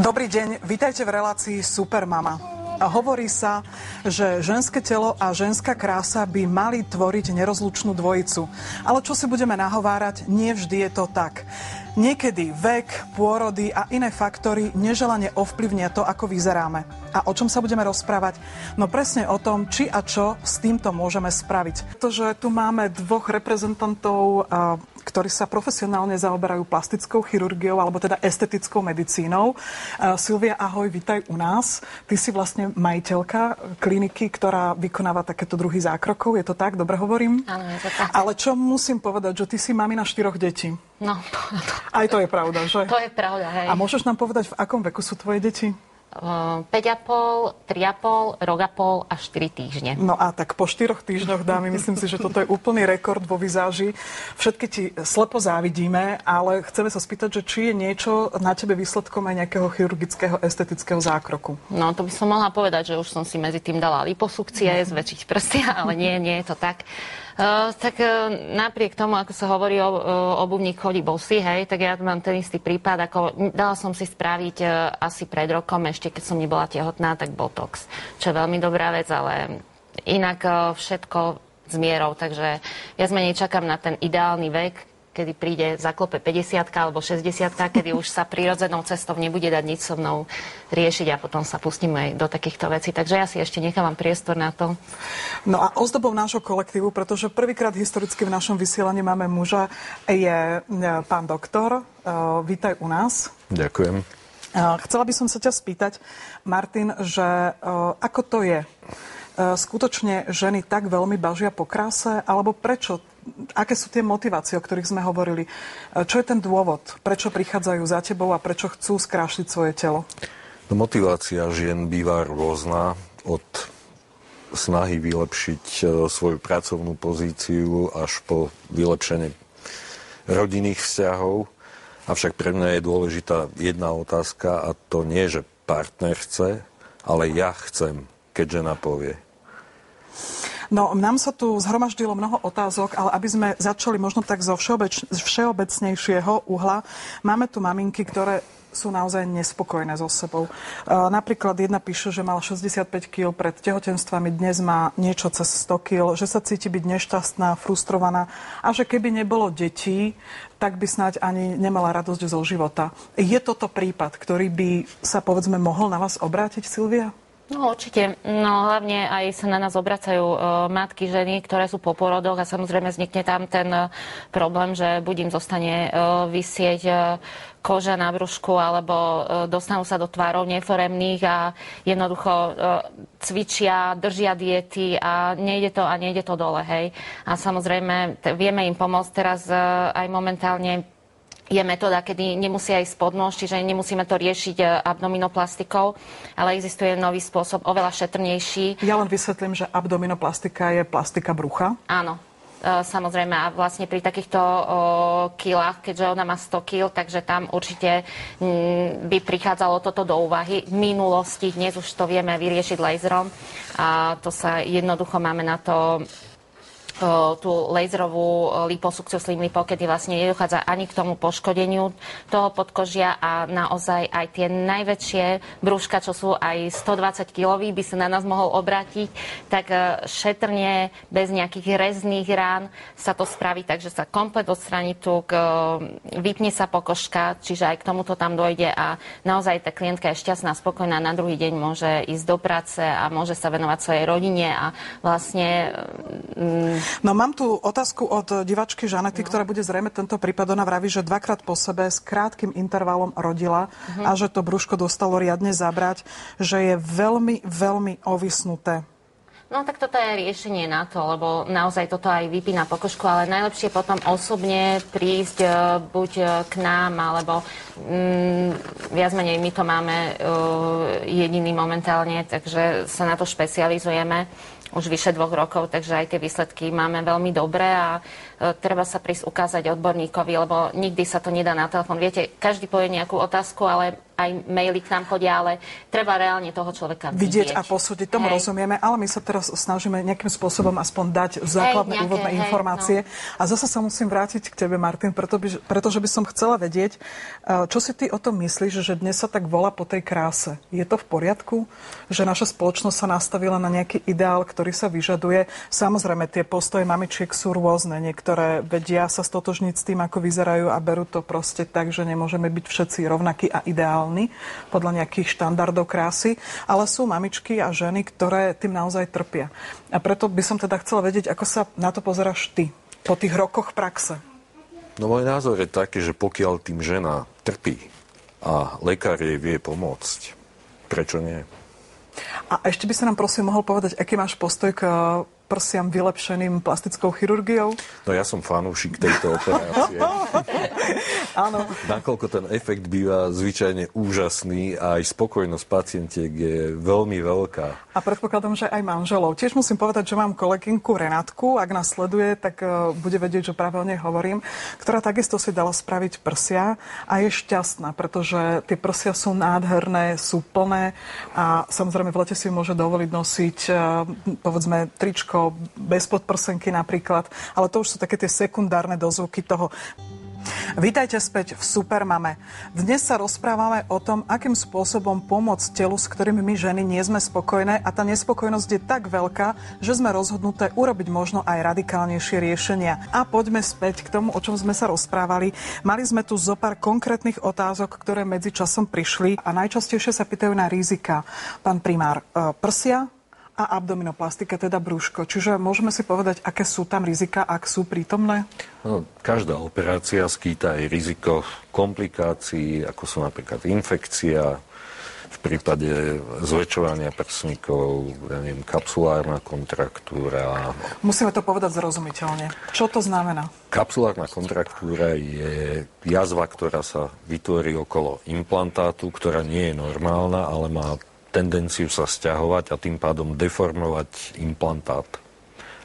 Dobrý deň, vítajte v relácii Supermama. Hovorí sa, že ženské telo a ženská krása by mali tvoriť nerozlučnú dvojicu. Ale čo si budeme nahovárať, nie vždy je to tak. Niekedy vek, pôrody a iné faktory neželane ovplyvnia to, ako vyzeráme. A o čom sa budeme rozprávať? No presne o tom, či a čo s týmto môžeme spraviť. Pretože tu máme dvoch reprezentantov, ktorí sa profesionálne zaoberajú plastickou chirurgiou alebo teda estetickou medicínou. Silvia, ahoj, vítaj u nás. Ty si vlastne majiteľka kliniky, ktorá vykonáva takéto druhy zákrokov. Je to tak? Dobre hovorím? Áno, je to tak. Ale čo musím povedať, že ty si mamina 4 detí. No. Aj to je pravda, že? To je pravda, hej. A môžeš nám povedať, v akom veku sú tvoje deti? 5,5, 3,5, rok a pol a 4 týždne. No a tak po 4 týždňoch, dámy, myslím si, že toto je úplný rekord vo vizáži. Všetky ti slepo závidíme, ale chceme sa spýtať, že či je niečo na tebe výsledkom aj nejakého chirurgického, estetického zákroku. No, to by som mohla povedať, že už som si medzi tým dala liposukcie, zväčšiť prstia, ale nie je to tak. Napriek tomu, ako sa hovorí, obuvník chodí bosý, hej, tak ja mám ten istý prípad, ako dala som si spraviť asi pred rokom, ešte keď som nebola tehotná, tak botox, čo je veľmi dobrá vec, ale inak všetko s mierou, takže viac menej čakám na ten ideálny vek, kedy príde, zaklope 50-ka alebo 60-ka, kedy už sa prirodzenou cestou nebude dať nič so mnou riešiť a potom sa pustíme aj do takýchto vecí. Takže ja si ešte nechávam priestor na to. No a ozdobou nášho kolektívu, pretože prvýkrát historicky v našom vysielaní máme muža, je pán doktor. Vítaj u nás. Ďakujem. Chcela by som sa ťa spýtať, Martin, že ako to je? Skutočne ženy tak veľmi bažia po kráse, alebo prečo? Aké sú tie motivácie, o ktorých sme hovorili? Čo je ten dôvod? Prečo prichádzajú za tebou a prečo chcú skrášliť svoje telo? No, motivácia žien býva rôzna, od snahy vylepšiť svoju pracovnú pozíciu až po vylepšenie rodinných vzťahov. Avšak pre mňa je dôležitá jedna otázka a to nie, že partner chce, ale ja chcem, keď žena povie. No, nám sa tu zhromaždilo mnoho otázok, ale aby sme začali možno tak zo všeobecnejšieho uhla, máme tu maminky, ktoré sú naozaj nespokojné so sebou. Napríklad jedna píše, že mala 65 kg pred tehotenstvom, dnes má niečo cez 100 kg, že sa cíti byť nešťastná, frustrovaná a že keby nebolo detí, tak by snáď ani nemala radosť zo života. Je toto prípad, ktorý by sa, povedzme, mohol na vás obrátiť, Silvia? No určite, no hlavne aj sa na nás obracajú matky, ženy, ktoré sú po porodoch a samozrejme vznikne tam ten problém, že buď im zostane visieť koža na brúšku, alebo dostanú sa do tvárov neforemných a jednoducho cvičia, držia diety a nejde to dole, hej. A samozrejme vieme im pomôcť teraz aj momentálne. Je metóda, kedy nemusia ísť pod nôž, čiže nemusíme to riešiť abdominoplastikou, ale existuje nový spôsob, oveľa šetrnejší. Ja len vysvetlím, že abdominoplastika je plastika brucha. Áno, samozrejme. A vlastne pri takýchto kilách, keďže ona má 100 kg, takže tam určite by prichádzalo toto do úvahy. V minulosti, dnes už to vieme vyriešiť laserom a to sa jednoducho máme na to tú laserovú liposukciu slim lipo, kedy vlastne nedochádza ani k tomu poškodeniu toho podkožia a naozaj aj tie najväčšie brúška, čo sú aj 120 kilový, by sa na nás mohol obrátiť, tak šetrne, bez nejakých rezných rán sa to spraví, takže sa komplet odstráni tuk, vypne sa pokožka, čiže aj k tomuto tam dojde a naozaj tá klientka je šťastná, spokojná, na druhý deň môže ísť do práce a môže sa venovať svojej rodine a vlastne No mám tu otázku od diváčky Žanety, ktorá bude zrejme tento prípad. Ona vraví, že 2-krát po sebe s krátkym intervalom rodila a že to brúško dostalo riadne zabrať, že je veľmi, veľmi ovisnuté. No tak toto je riešenie na to, lebo naozaj toto aj vypína pokožku, ale najlepšie potom osobne prísť buď k nám, alebo viac menej my to máme jediný momentálne, takže sa na to špecializujeme už vyše 2 rokov, takže aj tie výsledky máme veľmi dobré a treba sa prísť ukázať odborníkovi, lebo nikdy sa to nedá na telefón. Viete, každý povie nejakú otázku, ale aj maily k nám chodia, ale treba reálne toho človeka vidieť a posúdiť. Tomu rozumieme, ale my sa teraz snažíme nejakým spôsobom aspoň dať základné úvodné informácie. A zase sa musím vrátiť k tebe, Martin, pretože by som chcela vedieť, čo si ty o tom myslíš, že dnes sa tak volá po tej kráse. Je to v poriadku, že naša spoločnosť sa nastavila na nejaký ideál, ktorý sa vyžaduje? Samozrejme, tie postoje mamičiek sú rôzne. Niektoré vedia sa stotožniť s tým, ako vyzerajú a berú to proste tak, že nemôžeme byť všetci rovnakí a ideálni podľa nejakých štandardov krásy, ale sú mamičky a ženy, ktoré tým naozaj trpia. A preto by som teda chcela vedieť, ako sa na to pozeráš ty po tých rokoch praxe. No môj názor je taký, že pokiaľ tým žena trpí a lekár jej vie pomôcť, prečo nie? A ešte by sa nám prosím mohol povedať, aký máš postoj k prsiam vylepšeným plastickou chirurgiou? No ja som fanúšik tejto operácie. Áno. Nakoľko ten efekt býva zvyčajne úžasný a aj spokojnosť pacientiek je veľmi veľká. A predpokladám, že aj manželov. Tiež musím povedať, že mám kolegynku Renátku, ak nás sleduje, tak bude vedieť, že práve o nej hovorím, ktorá takisto si dala spraviť prsia a je šťastná, pretože tie prsia sú nádherné, sú plné a samozrejme v lete si môže dovoliť nosiť povedzme tričko bez podprsenky napríklad, ale to už sú také tie sekundárne dozvuky toho. Vítajte späť v Supermame. Dnes sa rozprávame o tom, akým spôsobom pomôcť telu, s ktorými my ženy nie sme spokojné a tá nespokojnosť je tak veľká, že sme rozhodnuté urobiť možno aj radikálnejšie riešenia. A poďme späť k tomu, o čom sme sa rozprávali. Mali sme tu zopár konkrétnych otázok, ktoré medzičasom prišli a najčastejšie sa pýtajú na rizika. Pán primár, prsia a abdominoplastika, teda brúško. Čiže môžeme si povedať, aké sú tam rizika, ak sú prítomné? No, každá operácia skýta aj riziko komplikácií, ako sú napríklad infekcia, v prípade zväčšovania prsníkov, kapsulárna kontraktúra. Musíme to povedať zrozumiteľne. Čo to znamená? Kapsulárna kontraktúra je jazva, ktorá sa vytvorí okolo implantátu, ktorá nie je normálna, ale má tendenciu sa sťahovať a tým pádom deformovať implantát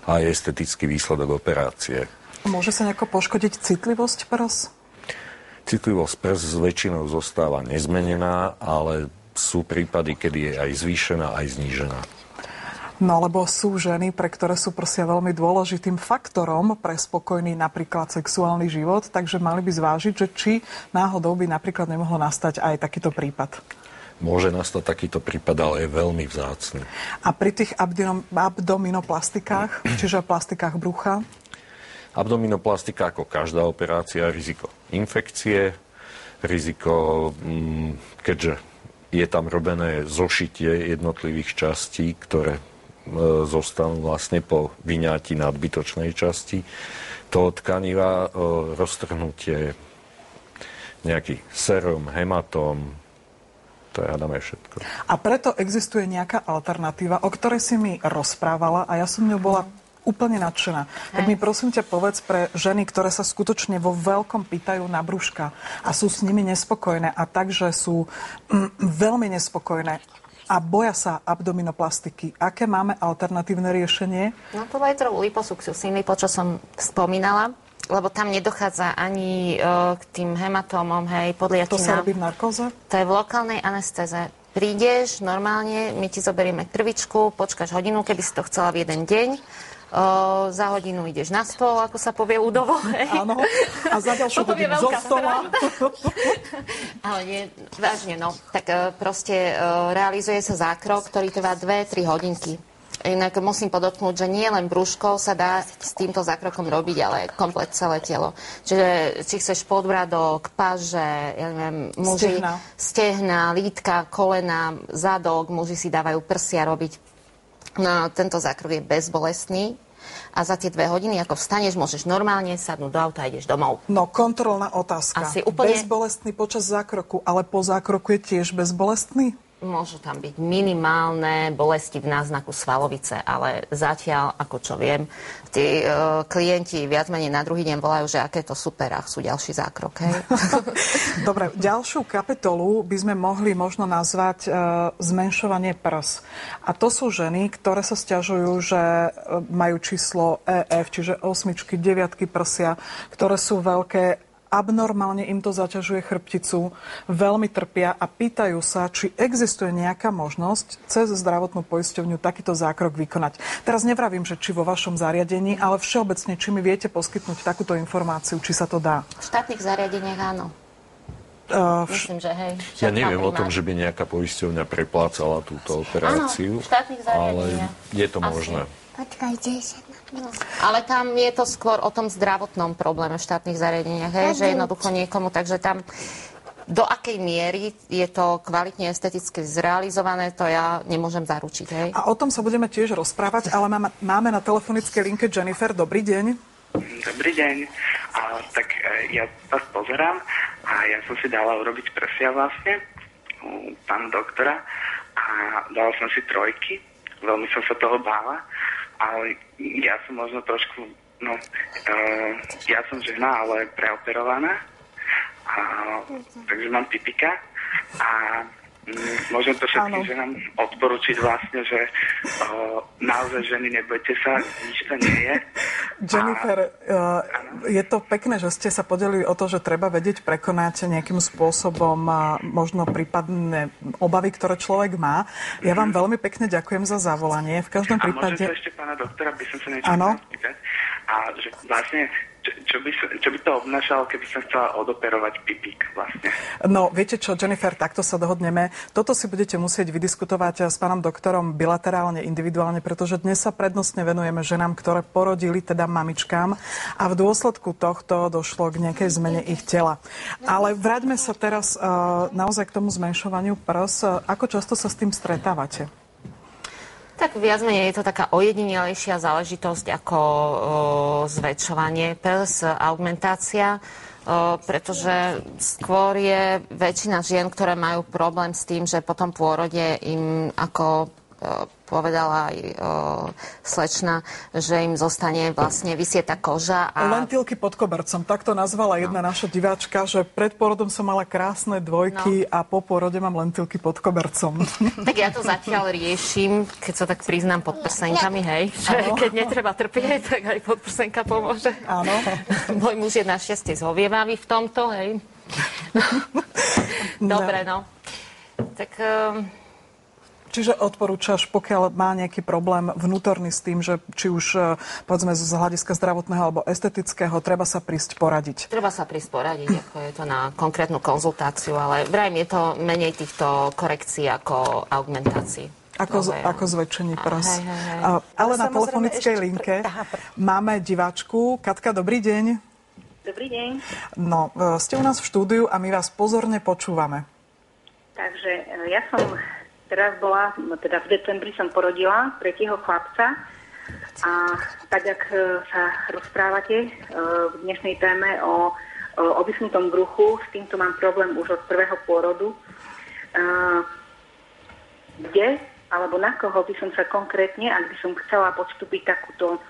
a je estetický výsledok operácie. Môže sa nejako poškodiť citlivosť prs? Citlivosť prs väčšinou zostáva nezmenená, ale sú prípady, kedy je aj zvýšená, aj znížená. No lebo sú ženy, pre ktoré sú prsia veľmi dôležitým faktorom pre spokojný napríklad sexuálny život, takže mali by zvážiť, že či náhodou by napríklad nemohlo nastať aj takýto prípad. Môže nastať takýto prípad, ale je veľmi vzácny. A pri tých abdominoplastikách, čiže plastikách brucha? Abdominoplastika, ako každá operácia, riziko infekcie, riziko, keďže je tam robené zošitie jednotlivých častí, ktoré zostanú vlastne po vyňatí nadbytočnej časti toho tkaniva, roztrhnutie, nejaký serum, hematóm. To je hádam aj všetko. A preto existuje nejaká alternatíva, o ktorej si mi rozprávala a ja som ňou bola úplne nadšená. Tak mi prosím ťa povedz pre ženy, ktoré sa skutočne vo veľkom pýtajú na brúška a sú s nimi nespokojné a takže sú veľmi nespokojné a boja sa abdominoplastiky. Aké máme alternatívne riešenie? No to laserovú liposukciu, synlipo, čo som spomínala, lebo tam nedochádza ani k tým hematómom, podliatinám. To sa robí v narkóze? To je v lokálnej anestéze. Prídeš normálne, my ti zoberieme krvičku, počkáš hodinu, keby si to chcela v jeden deň. Za hodinu ideš na stôl, ako sa povie ľudovo. Áno, a za ďalšiu hodinu zo stola. Ale nie, vážne, no. Tak proste realizuje sa zákrok, ktorý trvá 2-3 hodinky. Inak musím podotknúť, že nie len brúško sa dá s týmto zákrokom robiť, ale komplet celé telo. Čiže či chceš podbradok, paže, ja neviem, muži, stehna, lítka, kolena, zadok, muži si dávajú prsia robiť. No, tento zákrok je bezbolestný a za tie 2 hodiny, ako vstaneš, môžeš normálne sadnúť do auta a ideš domov. No, kontrolná otázka. Bezbolestný počas zákroku, ale po zákroku je tiež bezbolestný? Môžu tam byť minimálne bolesti v náznaku svalovice, ale zatiaľ, ako čo viem, tí klienti viac menej na druhý deň volajú, že aké to super, a chcú ďalší zákrok. Hej? Dobre, ďalšiu kapitolu by sme mohli možno nazvať zmenšovanie prs. A to sú ženy, ktoré sa sťažujú, že majú číslo EF, čiže 8, 9 prsia, ktoré sú veľké, abnormálne im to zaťažuje chrbticu, veľmi trpia a pýtajú sa, či existuje nejaká možnosť cez zdravotnú poisťovňu takýto zákrok vykonať. Teraz nevravím, že či vo vašom zariadení, ale všeobecne, či mi viete poskytnúť takúto informáciu, či sa to dá. V štátnych zariadeniach áno. Myslím, že hej. Ja neviem o tom, že by nejaká poisťovňa preplácala túto operáciu, áno, v štátnych zariadeniach. ale je to možné. Počkajte. No. Ale tam je to skôr o tom zdravotnom probléme v štátnych zariadeniach, hej, že jednoducho niekomu, takže tam do akej miery je to kvalitne esteticky zrealizované, to ja nemôžem zaručiť. Hej. A o tom sa budeme tiež rozprávať, ale máme na telefonickej linke Jennifer. Dobrý deň. Dobrý deň. Tak ja vás pozerám a ja som si dala urobiť prsia vlastne u pána doktora a dala som si 3. Veľmi som sa toho bála, ale ja som možno trošku, ja som žena, ale preoperovaná, takže mám pipika a môžem to všetkým ženám odporučiť vlastne, že naozaj ženy, nebojte sa, nič to nie je. Jennifer, je to pekné, že ste sa podelili o to, že treba vedieť prekonať nejakým spôsobom možno prípadné obavy, ktoré človek má. Ja vám veľmi pekne ďakujem za zavolanie. V každom prípade... A môžem sa ešte pána doktora, by som sa niečo spýtať? A že vlastne, čo by to obnášalo, keby som chcela odoperovať pipík vlastne? No, viete čo, Jennifer, takto sa dohodneme. Toto si budete musieť vydiskutovať s pánom doktorom bilaterálne, individuálne, pretože dnes sa prednostne venujeme ženám, ktoré porodili, teda mamičkám, a v dôsledku tohto došlo k nejakej zmene ich tela. Ale vráťme sa teraz naozaj k tomu zmenšovaniu prs. Ako často sa s tým stretávate? Tak viac menej je to taká ojedinelejšia záležitosť ako zväčšovanie prs, augmentácia, pretože skôr je väčšina žien, ktoré majú problém s tým, že po tom pôrode im, ako povedala aj slečna, že im zostane vlastne vysieť tá koža. A... Lentilky pod kobercom, tak to nazvala jedna naša diváčka, že pred porodom som mala krásne dvojky a po porode mám lentilky pod kobercom. Tak ja to zatiaľ riešim, keď sa tak priznám, pod prsenkami, hej. Že keď netreba trpieť, tak aj podprsenka pomôže. Áno. Môj muž je našťastie zhovievavý v tomto, hej. Dobre, no. Tak... Čiže odporúčaš, pokiaľ má nejaký problém vnútorný s tým, že či už povedzme z hľadiska zdravotného alebo estetického, treba sa prísť poradiť. Treba sa prísť poradiť, ako je to na konkrétnu konzultáciu, ale vrajím, je to menej týchto korekcií ako augmentácií. Ako zväčšení prs. Ale na telefonickej linke máme diváčku. Katka, dobrý deň. Dobrý deň. No, ste u nás v štúdiu a my vás pozorne počúvame. Takže ja som teraz teda v decembri som porodila 3. chlapca a tak, jak sa rozprávate v dnešnej téme o obysnutom bruchu, s týmto mám problém už od prvého pôrodu. Kde, alebo na koho by som sa konkrétne, ak by som chcela podstúpiť takúto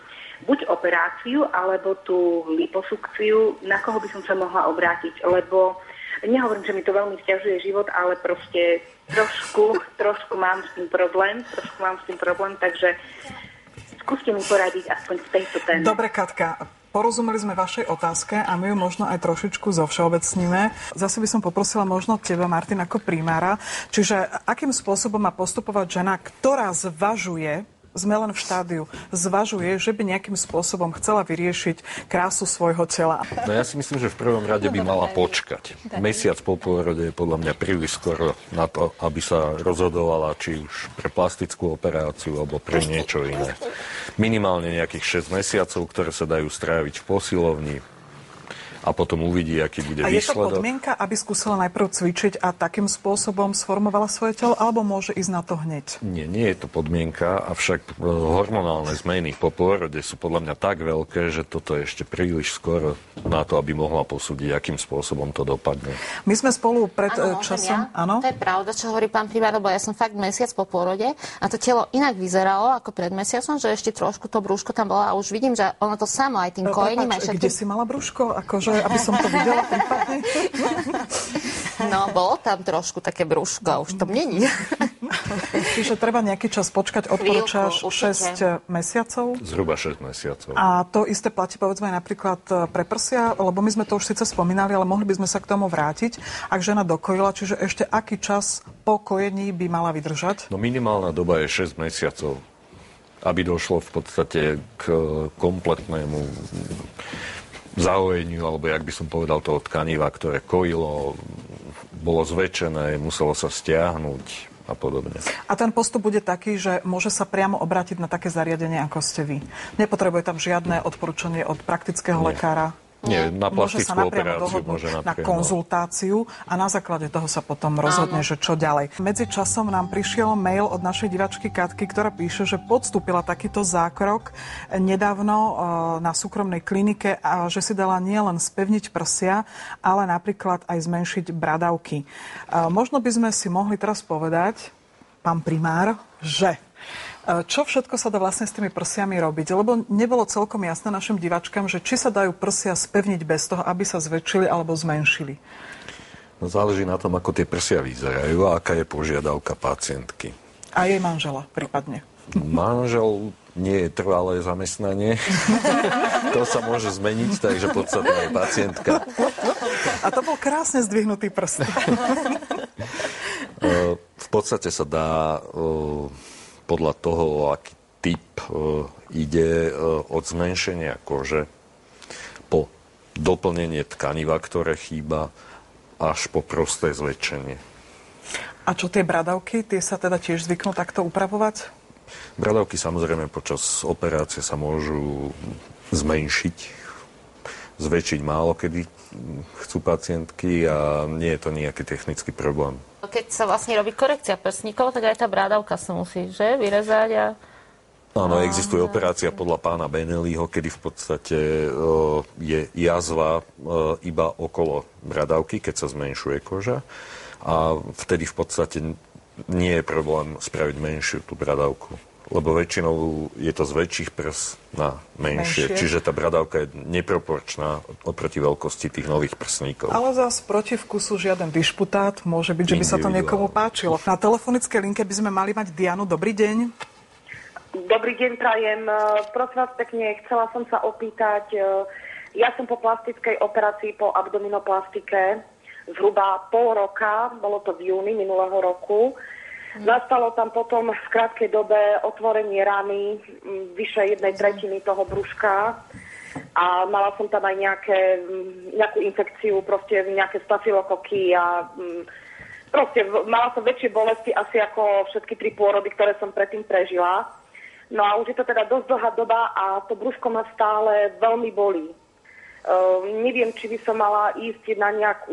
buď operáciu, alebo tú liposukciu, na koho by som sa mohla obrátiť, lebo nehovorím, že mi to veľmi sťažuje život, ale proste trošku mám s tým problém, takže skúste mi poradiť aspoň v tejto téme. Dobre, Katka, porozumeli sme vašej otázke a my ju možno aj trošičku zovšeobecníme. Zase by som poprosila možno teba, Martin, ako primára. Čiže akým spôsobom má postupovať žena, ktorá sme len v štádiu, zvažuje, že by nejakým spôsobom chcela vyriešiť krásu svojho tela. No ja si myslím, že v prvom rade by mala počkať. Mesiac po pôrode je podľa mňa príliš skoro na to, aby sa rozhodovala či už pre plastickú operáciu alebo pre niečo iné. Minimálne nejakých 6 mesiacov, ktoré sa dajú stráviť v posilovni a potom uvidí, aký bude výsledok. A je to podmienka, aby skúsila najprv cvičiť a takým spôsobom sformovala svoje telo, alebo môže ísť na to hneď? Nie je to podmienka, avšak hormonálne zmeny po pôrode sú podľa mňa tak veľké, že toto je ešte príliš skoro na to, aby mohla posúdiť, akým spôsobom to dopadne. My sme spolu pred časom... Áno, to je pravda, čo hovorí pán primár, lebo ja som fakt mesiac po pôrode a to telo inak vyzeralo ako pred mesiacom, že ešte trošku to brúško tam bolo a už vidím, že ono to samo aj tým kojením. Kde si mala brúško? Akože aby som to videla prípadne? No, bolo tam trošku také brúško, už to není. Čiže treba nejaký čas počkať, odporúčaš 6 mesiacov? Zhruba 6 mesiacov. A to isté platí povedzme aj napríklad pre prsia, lebo my sme to už síce spomínali, ale mohli by sme sa k tomu vrátiť. Ak žena dokojila, čiže ešte aký čas po kojení by mala vydržať? No minimálna doba je 6 mesiacov, aby došlo v podstate k kompletnému zahojeniu, alebo jak by som povedal, toho tkaniva, ktoré kojilo, bolo zväčšené, muselo sa stiahnuť a podobne. A ten postup bude taký, že môže sa priamo obrátiť na také zariadenie, ako ste vy. Nepotrebuje tam žiadne odporúčanie od praktického lekára? Nie, na plastickú operáciu môže na konzultáciu a na základe toho sa potom rozhodne, že čo ďalej. Medzi časom nám prišiel mail od našej diváčky Katky, ktorá píše, že podstúpila takýto zákrok nedávno na súkromnej klinike a že si dala nielen spevniť prsia, ale napríklad aj zmenšiť bradavky. Možno by sme si mohli teraz povedať, pán primár, že čo všetko sa dá vlastne s tými prsiami robiť? Lebo nebolo celkom jasné našim diváčkam, že či sa dajú prsia spevniť bez toho, aby sa zväčšili alebo zmenšili. No, záleží na tom, ako tie prsia vyzerajú a aká je požiadavka pacientky. A jej manžela prípadne. Manžel nie je trvalé zamestnanie. To sa môže zmeniť, takže podstatná je pacientka. A to bol krásne zdvihnutý prst. V podstate sa dá podľa toho, aký typ ide od zmenšenia kože po doplnenie tkaniva, ktoré chýba, až po prosté zväčšenie. A čo tie bradavky? Tie sa teda tiež zvyknú takto upravovať? Bradavky samozrejme počas operácie sa môžu zmenšiť, zväčšiť málo, kedy chcú pacientky a nie je to nejaký technický problém. Keď sa vlastne robí korekcia prsníkov, tak aj tá brádavka sa musí, že, vyrezať a... Áno, existuje operácia podľa pána Benelliho, kedy v podstate je jazva iba okolo bradavky, keď sa zmenšuje koža. A vtedy v podstate nie je problém spraviť menšiu tú bradavku. Lebo väčšinou je to z väčších prs na menšie. Čiže tá bradavka je neproporčná oproti veľkosti tých nových prsníkov. Ale zás proti vkusu žiaden dišputát. Môže byť, že by sa to niekomu páčilo. Na telefonickej linke by sme mali mať Dianu. Dobrý deň. Dobrý deň, prajem. Prosím vás pekne, chcela som sa opýtať. Ja som po plastickej operácii, po abdominoplastike, zhruba pol roka, bolo to v júni minulého roku. Nastalo tam potom v krátkej dobe otvorenie rany vyše 1/3 toho brúška a mala som tam aj nejakú infekciu, proste nejaké stafilokoky a proste mala som väčšie bolesti asi ako všetky 3 pôrody, ktoré som predtým prežila. No a už je to teda dosť dlhá doba a to brúško ma stále veľmi bolí. Neviem, či by som mala ísť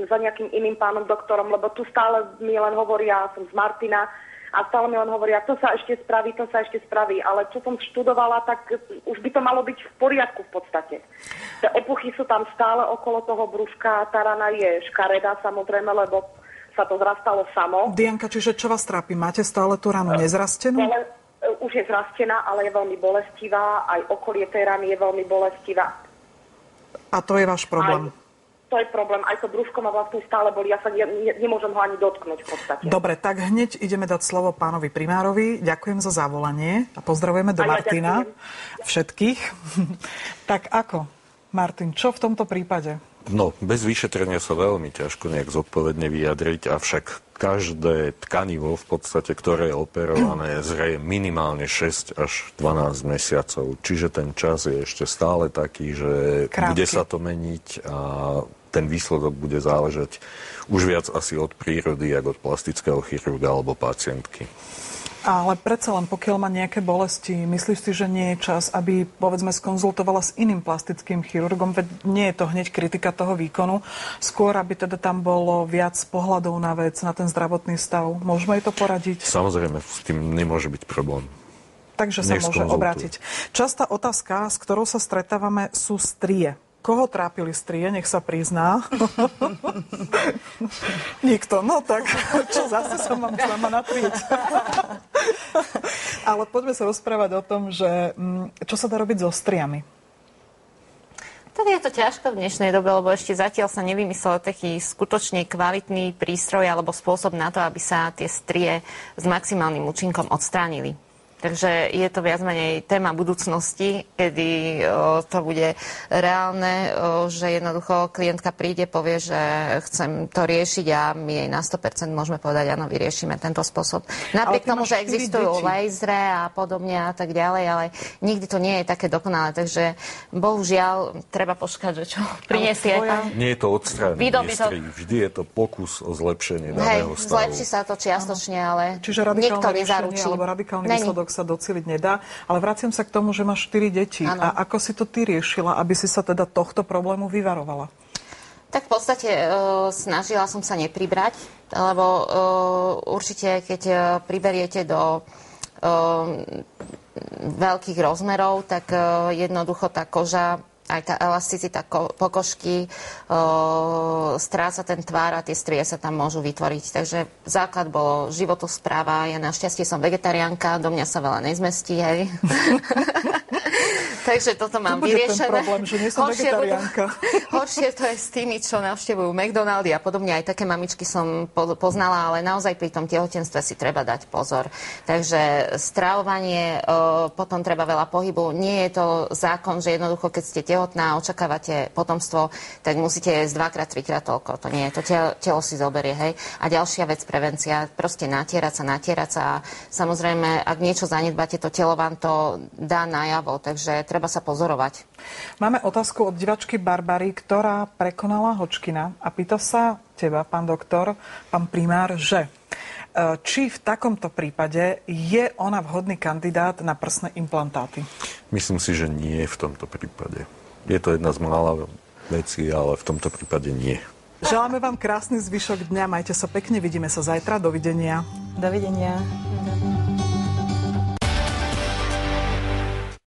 za nejakým iným pánom doktorom, lebo tu stále mi len hovoria, som z Martina, a stále mi len hovoria, to sa ešte spraví, ale čo som študovala, tak už by to malo byť v poriadku v podstate. Tie opuchy sú tam stále okolo toho brúška, tá rana je škaredá samozrejme, lebo sa to zrastalo samo. Dianka, čiže čo vás trápi? Máte stále tú ranu nezrastenú? Už je zrastená, ale je veľmi bolestivá, aj okolie tej rany je veľmi bolestivá. A to je váš problém? To je problém. Aj to brúško ma vlastne stále bolí. Ja sa nemôžem ho ani dotknúť v podstate. Dobre, tak hneď ideme dať slovo pánovi primárovi. Ďakujem za zavolanie a pozdravujeme do Martina všetkých. Tak ako, Martin, čo v tomto prípade? No, bez vyšetrenia sa veľmi ťažko nejak zodpovedne vyjadriť, avšak každé tkanivo v podstate, ktoré je operované, zreje minimálne 6 až 12 mesiacov. Čiže ten čas je ešte stále taký, že bude sa to meniť a ten výsledok bude záležať už viac asi od prírody, ako od plastického chirurga alebo pacientky. Ale predsa len, pokiaľ má nejaké bolesti, myslíš si, že nie je čas, aby, povedzme, skonzultovala s iným plastickým chirurgom? Veď nie je to hneď kritika toho výkonu. Skôr, aby teda tam bolo viac pohľadov na vec, na ten zdravotný stav. Môžeme jej to poradiť? Samozrejme, s tým nemôže byť problém. Takže sa môže obrátiť. Častá otázka, s ktorou sa stretávame, sú strie. Koho trápili strie? Nech sa prizná. Nikto. No tak, čo zase sa mám sama natrieť. Ale poďme sa rozprávať o tom, že čo sa dá robiť so striami. Tak je to ťažko v dnešnej dobe, lebo ešte zatiaľ sa nevymyslel taký skutočne kvalitný prístroj alebo spôsob na to, aby sa tie strie s maximálnym účinkom odstránili. Takže je to viac menej téma budúcnosti, kedy to bude reálne, že jednoducho klientka príde, povie, že chcem to riešiť a my jej na 100% môžeme povedať, áno, vyriešime tento spôsob. Napriek tomu, že existujú lasery a podobne a tak ďalej, ale nikdy to nie je také dokonalé. Takže bohužiaľ treba počkať, že čo prinesie. Nie je to odstránenie strí, vždy je to pokus o zlepšenie daného stavu. Zlepší sa to čiastočne, ale čiže nikto radikálne riešenie nezaručí. Alebo radikálny výsledok sa doceliť nedá. Ale vraciam sa k tomu, že máš 4 deti. Ano. A ako si to ty riešila, aby si sa teda tohto problému vyvarovala? Tak v podstate snažila som sa nepribrať, lebo určite, keď priberiete do veľkých rozmerov, tak jednoducho tá koža, aj tá elasticita pokožky, stráca ten tvár a tie strie sa tam môžu vytvoriť. Takže základ bolo životospráva. Ja našťastie som vegetariánka, do mňa sa veľa nezmestí, hej. Takže toto mám vyriešené. To bude ten problém, že nie som vegetariánka. Horšie to je s tými, čo navštevujú McDonaldy a podobne. Aj také mamičky som poznala, ale naozaj pri tom tehotenstve si treba dať pozor. Takže stravovanie, potom treba veľa pohybu. Nie je to zákon, že jednoducho, keď ste tehotná a očakávate potomstvo, tak musíte jesť 2-krát, 3-krát toľko. To nie je. To telo si zoberie, hej. A ďalšia vec, prevencia. Proste natierať sa. A samozrejme, ak niečo zanedbáte, to telo vám to dá najavo. Takže treba sa pozorovať. Máme otázku od divačky Barbary, ktorá prekonala Hodgkina a pýta sa teba, pán doktor, pán primár, že či v takomto prípade je ona vhodný kandidát na prsné implantáty? Myslím si, že nie v tomto prípade. Je to jedna z mála vecí, ale v tomto prípade nie. Želáme vám krásny zvyšok dňa, majte sa pekne, vidíme sa zajtra, dovidenia. Dovidenia.